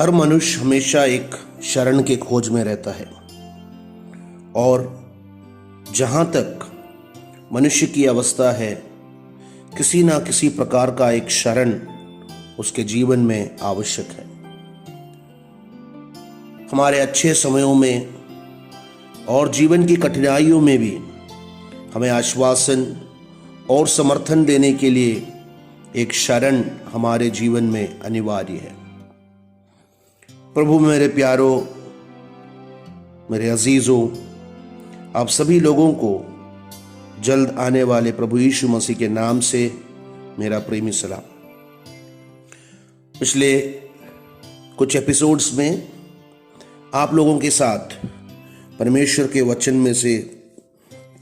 हर मनुष्य हमेशा एक शरण के खोज में रहता है और जहाँ तक मनुष्य की अवस्था है, किसी ना किसी प्रकार का एक शरण उसके जीवन में आवश्यक है। हमारे अच्छे समयों में और जीवन की कठिनाइयों में भी हमें आश्वासन और समर्थन देने के लिए एक शरण हमारे जीवन में अनिवार्य है। प्रभु मेरे प्यारों, मेरे अजीजों, आप सभी लोगों को जल्द आने वाले प्रभु यीशु मसीह के नाम से मेरा प्रेमी सलाम। पिछले कुछ एपिसोड्स में आप लोगों के साथ परमेश्वर के वचन में से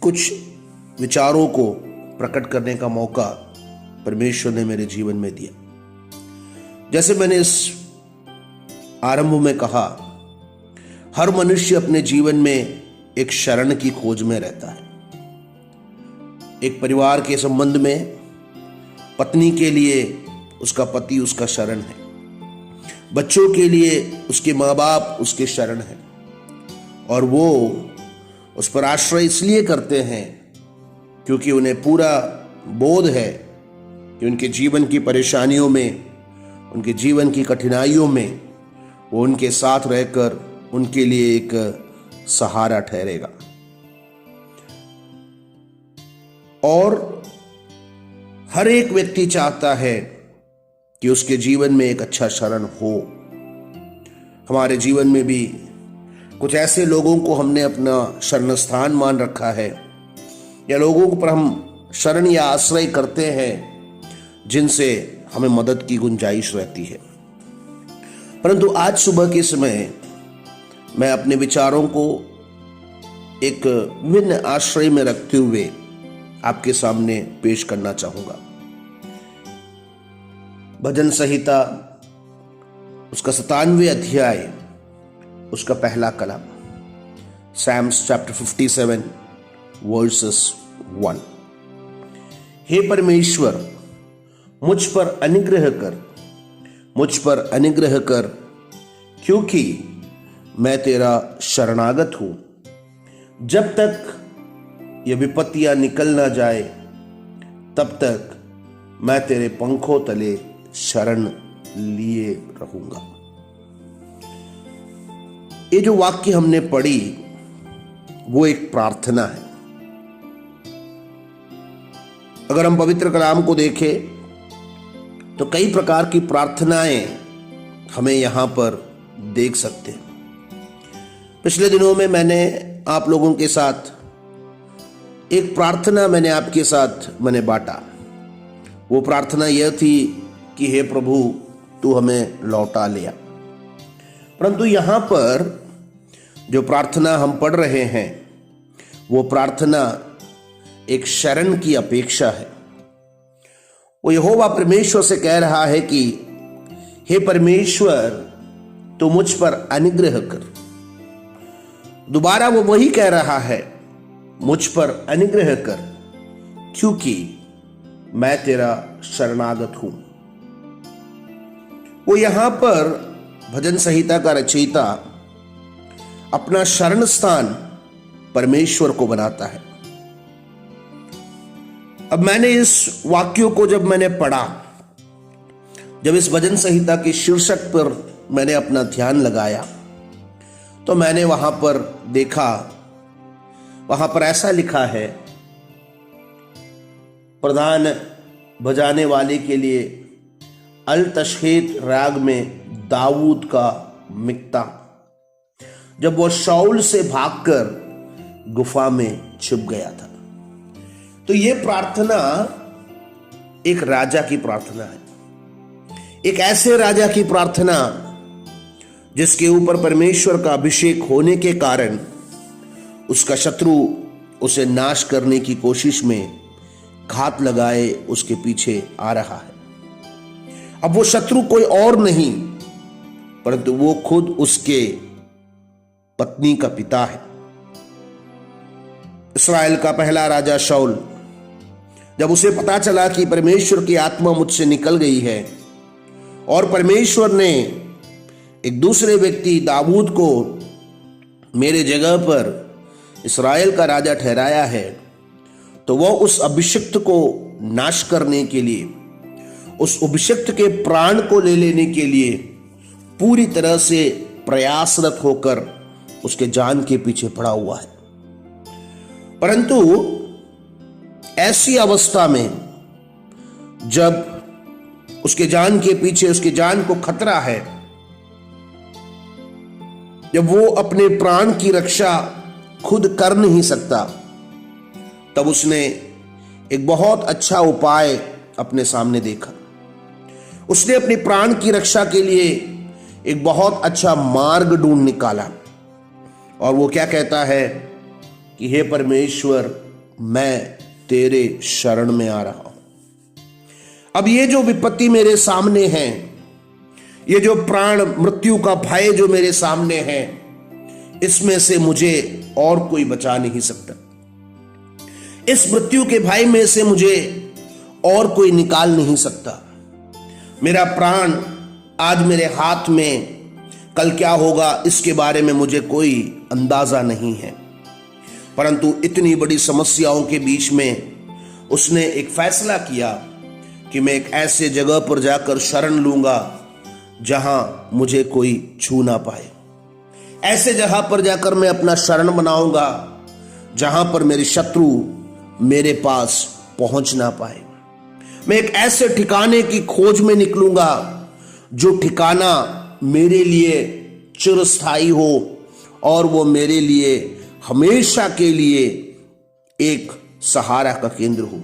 कुछ विचारों को प्रकट करने का मौका परमेश्वर ने मेरे जीवन में दिया। जैसे मैंने इस आरंभ में कहा, हर मनुष्य अपने जीवन में एक शरण की खोज में रहता है। एक परिवार के संबंध में पत्नी के लिए उसका पति उसका शरण है, बच्चों के लिए उसके माँ बाप उसके शरण है, और वो उस पर आश्रय इसलिए करते हैं क्योंकि उन्हें पूरा बोध है कि उनके जीवन की परेशानियों में, उनके जीवन की कठिनाइयों में वो उनके साथ रहकर उनके लिए एक सहारा ठहरेगा। और हर एक व्यक्ति चाहता है कि उसके जीवन में एक अच्छा शरण हो। हमारे जीवन में भी कुछ ऐसे लोगों को हमने अपना शरण स्थान मान रखा है, या लोगों पर हम शरण या आश्रय करते हैं जिनसे हमें मदद की गुंजाइश रहती है। परंतु आज सुबह के समय मैं अपने विचारों को एक विभिन्न आश्रय में रखते हुए आपके सामने पेश करना चाहूंगा। भजन संहिता उसका 97वें अध्याय, उसका पहला कलम, Psalms chapter 57 verses 1। हे परमेश्वर, मुझ पर अनुग्रह कर, मुझ पर अनुग्रह कर, क्योंकि मैं तेरा शरणागत हूं। जब तक ये विपत्तियां निकल ना जाए, तब तक मैं तेरे पंखों तले शरण लिए रहूंगा। ये जो वाक्य हमने पढ़ी वो एक प्रार्थना है। अगर हम पवित्र कलाम को देखें तो कई प्रकार की प्रार्थनाएं हमें यहां पर देख सकते हैं। पिछले दिनों में मैंने आप लोगों के साथ एक प्रार्थना आपके साथ बांटा। वो प्रार्थना यह थी कि हे प्रभु, तू हमें लौटा लिया। परंतु यहां पर जो प्रार्थना हम पढ़ रहे हैं वो प्रार्थना एक शरण की अपेक्षा है। वो यहोवा परमेश्वर से कह रहा है कि हे परमेश्वर, तू मुझ पर अनुग्रह कर। दोबारा वो वही कह रहा है, मुझ पर अनुग्रह कर, क्योंकि मैं तेरा शरणागत हूं। वो यहां पर भजन संहिता का रचयिता अपना शरण स्थान परमेश्वर को बनाता है। अब मैंने इस वाक्यों को जब मैंने पढ़ा, जब इस भजन संहिता के शीर्षक पर मैंने अपना ध्यान लगाया, तो मैंने वहां पर देखा, वहां पर ऐसा लिखा है, प्रधान बजाने वाले के लिए अल तशहीत राग में दाऊद का मिक्ता, जब वो शाऊल से भागकर गुफा में छुप गया था। तो ये प्रार्थना एक राजा की प्रार्थना है, एक ऐसे राजा की प्रार्थना जिसके ऊपर परमेश्वर का अभिषेक होने के कारण उसका शत्रु उसे नाश करने की कोशिश में घात लगाए उसके पीछे आ रहा है। अब वो शत्रु कोई और नहीं परंतु वो खुद उसके पत्नी का पिता है। इस्राएल का पहला राजा शाऊल, जब उसे पता चला कि परमेश्वर की आत्मा मुझसे निकल गई है और परमेश्वर ने एक दूसरे व्यक्ति दाऊद को मेरे जगह पर इस्राएल का राजा ठहराया है, तो वह उस अभिषिक्त को नाश करने के लिए, उस अभिषिक्त के प्राण को ले लेने के लिए पूरी तरह से प्रयासरत होकर उसके जान के पीछे पड़ा हुआ है। परंतु ऐसी अवस्था में जब उसके जान के पीछे, उसके जान को खतरा है, जब वो अपने प्राण की रक्षा खुद कर नहीं सकता, तब उसने एक बहुत अच्छा उपाय अपने सामने देखा। उसने अपने प्राण की रक्षा के लिए एक बहुत अच्छा मार्ग ढूंढ निकाला, और वो क्या कहता है कि हे परमेश्वर, मैं तेरे शरण में आ रहा हूं। अब ये जो विपत्ति मेरे सामने है, ये जो प्राण मृत्यु का भय जो मेरे सामने है, इसमें से मुझे और कोई बचा नहीं सकता। इस मृत्यु के भय में से मुझे और कोई निकाल नहीं सकता। मेरा प्राण आज मेरे हाथ में, कल क्या होगा इसके बारे में मुझे कोई अंदाजा नहीं है। परंतु इतनी बड़ी समस्याओं के बीच में उसने एक फैसला किया कि मैं एक ऐसे जगह पर जाकर शरण लूंगा जहां मुझे कोई छू ना पाए। ऐसे जगह पर जाकर मैं अपना शरण बनाऊंगा जहां पर मेरे शत्रु मेरे पास पहुंच ना पाए। मैं एक ऐसे ठिकाने की खोज में निकलूंगा जो ठिकाना मेरे लिए चिरस्थायी हो और वो मेरे लिए हमेशा के लिए एक सहारा का केंद्र हो।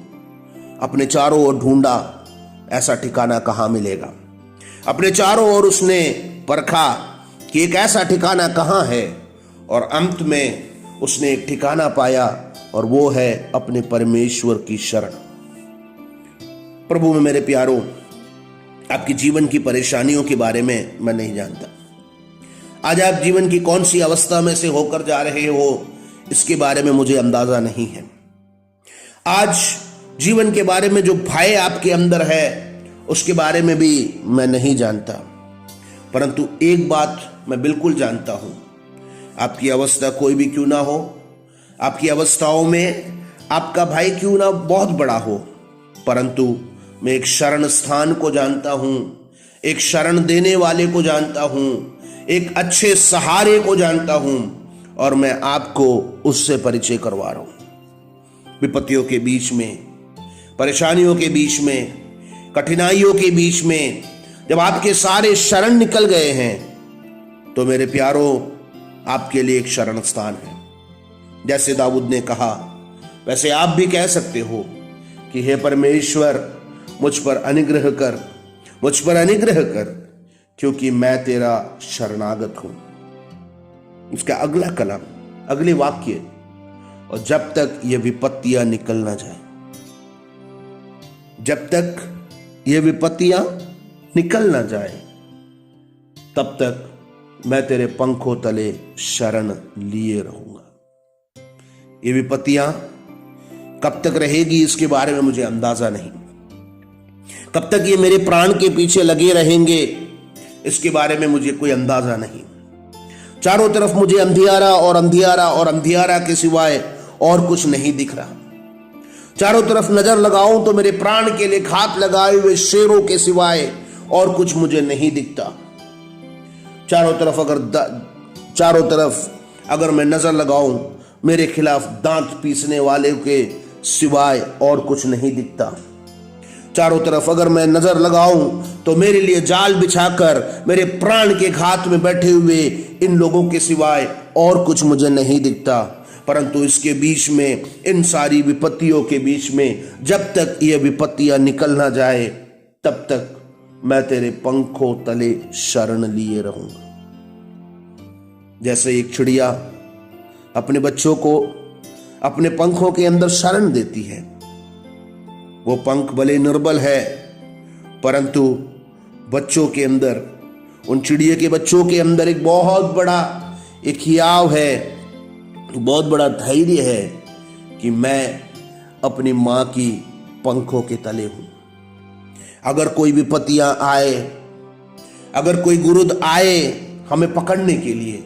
अपने चारों ओर ढूंढा, ऐसा ठिकाना कहां मिलेगा। अपने चारों ओर उसने परखा कि एक ऐसा ठिकाना कहां है, और अंत में उसने एक ठिकाना पाया, और वो है अपने परमेश्वर की शरण। प्रभु में मेरे प्यारों, आपकी जीवन की परेशानियों के बारे में मैं नहीं जानता। आज आप जीवन की कौन सी अवस्था में से होकर जा रहे हो, इसके बारे में मुझे अंदाजा नहीं है। आज जीवन के बारे में जो भय आपके अंदर है, उसके बारे में भी मैं नहीं जानता। परंतु एक बात मैं बिल्कुल जानता हूं, आपकी अवस्था कोई भी क्यों ना हो, आपकी अवस्थाओं में आपका भय क्यों ना बहुत बड़ा हो, परंतु मैं एक शरण स्थान को जानता हूं, एक शरण देने वाले को जानता हूं, एक अच्छे सहारे को जानता हूं, और मैं आपको उससे परिचय करवा रहा हूं। विपत्तियों के बीच में, परेशानियों के बीच में, कठिनाइयों के बीच में जब आपके सारे शरण निकल गए हैं, तो मेरे प्यारों, आपके लिए एक शरण स्थान है। जैसे दाऊद ने कहा, वैसे आप भी कह सकते हो कि हे परमेश्वर, मुझ पर अनुग्रह कर, मुझ पर अनुग्रह कर, क्योंकि मैं तेरा शरणागत हूं। उसका अगला कलम, अगले वाक्य, और जब तक ये विपत्तियां निकल ना जाए, जब तक ये विपत्तियां निकल ना जाए, तब तक मैं तेरे पंखों तले शरण लिए रहूंगा। ये विपत्तियां कब तक रहेगी इसके बारे में मुझे अंदाजा नहीं। कब तक ये मेरे प्राण के पीछे लगे रहेंगे इसके बारे में मुझे कोई अंदाजा नहीं। चारों तरफ मुझे अंधियारा और अंधियारा और अंधियारा के सिवाय और कुछ नहीं दिख रहा। चारों तरफ नजर लगाऊं तो मेरे प्राण के लिए घात लगाए हुए शेरों के सिवाय और कुछ मुझे नहीं दिखता। चारों तरफ अगर मैं नजर लगाऊं, मेरे खिलाफ दांत पीसने वाले के सिवाय और कुछ नहीं दिखता। चारों तरफ अगर मैं नजर लगाऊं तो मेरे लिए जाल बिछाकर मेरे प्राण के घात में बैठे हुए इन लोगों के सिवाय और कुछ मुझे नहीं दिखता। परंतु इसके बीच में, इन सारी विपत्तियों के बीच में, जब तक ये विपत्तियां निकल ना जाए, तब तक मैं तेरे पंखों तले शरण लिए रहूंगा। जैसे एक चिड़िया अपने बच्चों को अपने पंखों के अंदर शरण देती है, वो पंख भले निर्बल है, परंतु बच्चों के अंदर, उन चिड़िया के बच्चों के अंदर एक बहुत बड़ा एक हियाव है, बहुत बड़ा धैर्य है कि मैं अपनी मां की पंखों के तले हूं। अगर कोई विपत्तियां आए, अगर कोई गुरुद आए, हमें पकड़ने के लिए,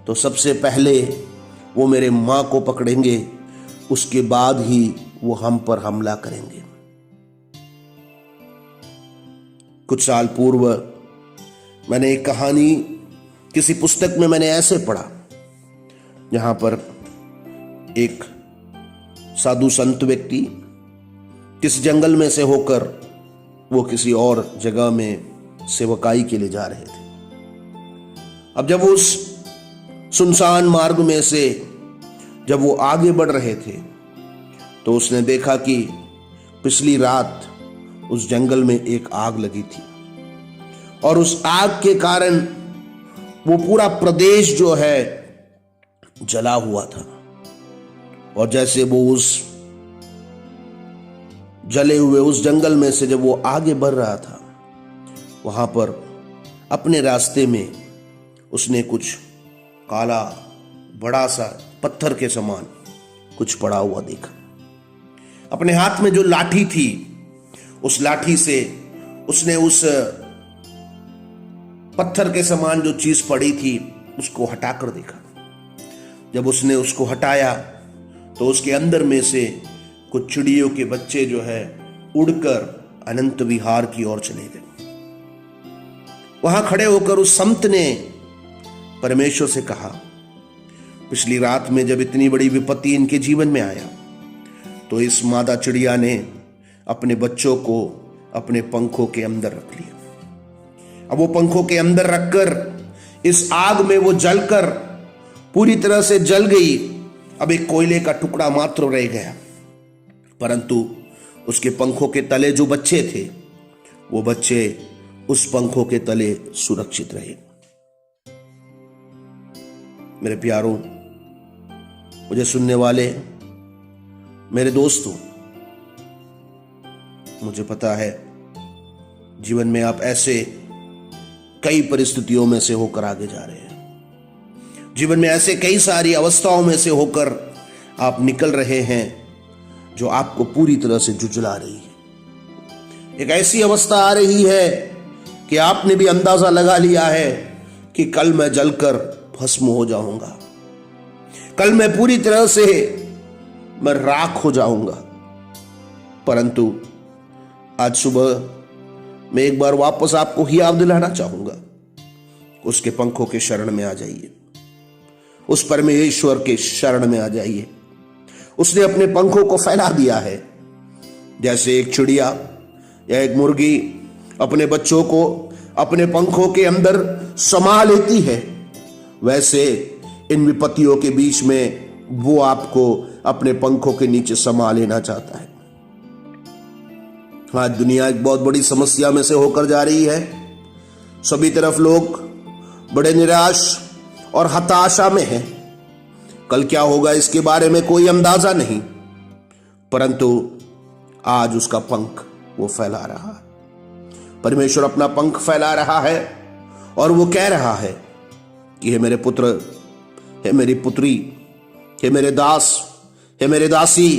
तो सबसे पहले वो मेरे माँ को पकड़ेंगे, उसके बाद ही वो हम पर हमला करेंगे। कुछ साल पूर्व मैंने एक कहानी किसी पुस्तक में मैंने ऐसे पढ़ा, जहां पर एक साधु संत व्यक्ति किस जंगल में से होकर वो किसी और जगह में सेवकाई के लिए जा रहे थे। अब जब उस सुनसान मार्ग में से जब वो आगे बढ़ रहे थे, तो उसने देखा कि पिछली रात उस जंगल में एक आग लगी थी, और उस आग के कारण वो पूरा प्रदेश जो है जला हुआ था। और जैसे वो उस जले हुए उस जंगल में से जब वो आगे बढ़ रहा था, वहां पर अपने रास्ते में उसने कुछ काला बड़ा सा पत्थर के समान कुछ पड़ा हुआ देखा। अपने हाथ में जो लाठी थी, उस लाठी से उसने उस पत्थर के समान जो चीज पड़ी थी उसको हटाकर देखा। जब उसने उसको हटाया तो उसके अंदर में से कुछ चिड़ियों के बच्चे जो है उड़कर अनंत विहार की ओर चले गए। वहां खड़े होकर उस संत ने परमेश्वर से कहा, पिछली रात में जब इतनी बड़ी विपत्ति इनके जीवन में आया, तो इस मादा चिड़िया ने अपने बच्चों को अपने पंखों के अंदर रख लिया। अब वो पंखों के अंदर रखकर इस आग में वो जलकर पूरी तरह से जल गई। अब एक कोयले का टुकड़ा मात्र रह गया, परंतु उसके पंखों के तले जो बच्चे थे, वो बच्चे उस पंखों के तले सुरक्षित रहे। मेरे प्यारों, मुझे सुनने वाले मेरे दोस्तों, मुझे पता है जीवन में आप ऐसे कई परिस्थितियों में से होकर आगे जा रहे हैं। जीवन में ऐसे कई सारी अवस्थाओं में से होकर आप निकल रहे हैं जो आपको पूरी तरह से जुझला रही है। एक ऐसी अवस्था आ रही है कि आपने भी अंदाजा लगा लिया है कि कल मैं जलकर भस्म हो जाऊंगा, कल मैं पूरी तरह से मैं राख हो जाऊंगा। परंतु आज सुबह मैं एक बार वापस आपको ही याद दिलाना चाहूंगा, उसके पंखों के शरण में आ जाइए, उस परमेश्वर के शरण में आ जाइए। उसने अपने पंखों को फैला दिया है। जैसे एक चिड़िया या एक मुर्गी अपने बच्चों को अपने पंखों के अंदर समा लेती है, वैसे इन विपत्तियों के बीच में वो आपको अपने पंखों के नीचे समा लेना चाहता है। आज दुनिया एक बहुत बड़ी समस्या में से होकर जा रही है। सभी तरफ लोग बड़े निराश और हताशा में हैं। कल क्या होगा इसके बारे में कोई अंदाजा नहीं, परंतु आज उसका पंख वो फैला रहा है। परमेश्वर अपना पंख फैला रहा है और वो कह रहा है कि हे मेरे पुत्र, हे मेरी पुत्री, हे मेरे दास, हे मेरे दासी,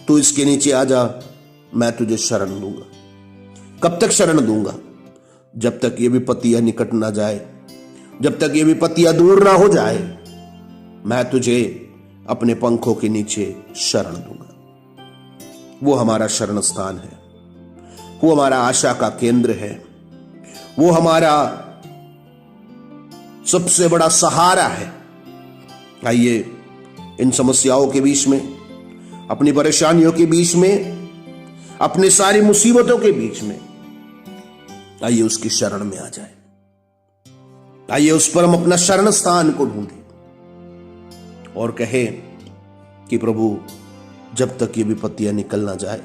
तू इसके नीचे आ जा, मैं तुझे शरण दूंगा। कब तक शरण दूंगा? जब तक ये विपत्तियां निकट ना जाए, जब तक ये विपत्तियां दूर ना हो जाए, मैं तुझे अपने पंखों के नीचे शरण दूंगा। वो हमारा शरण स्थान है, वो हमारा आशा का केंद्र है, वो हमारा सबसे बड़ा सहारा है। आइए इन समस्याओं के बीच में, अपनी परेशानियों के बीच में, अपनी सारी मुसीबतों के बीच में, आइए उसकी शरण में आ जाए। आइए उस पर हम अपना शरण स्थान को ढूंढें और कहे कि प्रभु, जब तक ये विपत्तियां निकल ना जाए,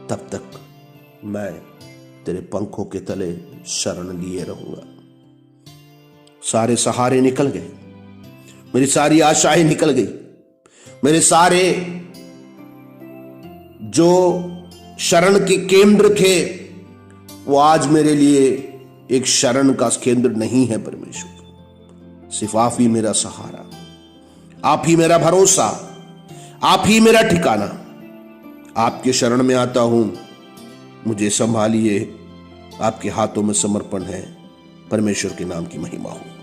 तब तक मैं तेरे पंखों के तले शरण लिए रहूंगा। सारे सहारे निकल गए, मेरी सारी आशाएं निकल गई, मेरे सारे जो शरण के केंद्र थे वो आज मेरे लिए एक शरण का केंद्र नहीं है। परमेश्वर, सिर्फ आप ही मेरा सहारा, आप ही मेरा भरोसा, आप ही मेरा ठिकाना। आपके शरण में आता हूं, मुझे संभालिए, आपके हाथों में समर्पण है। परमेश्वर के नाम की महिमा हो।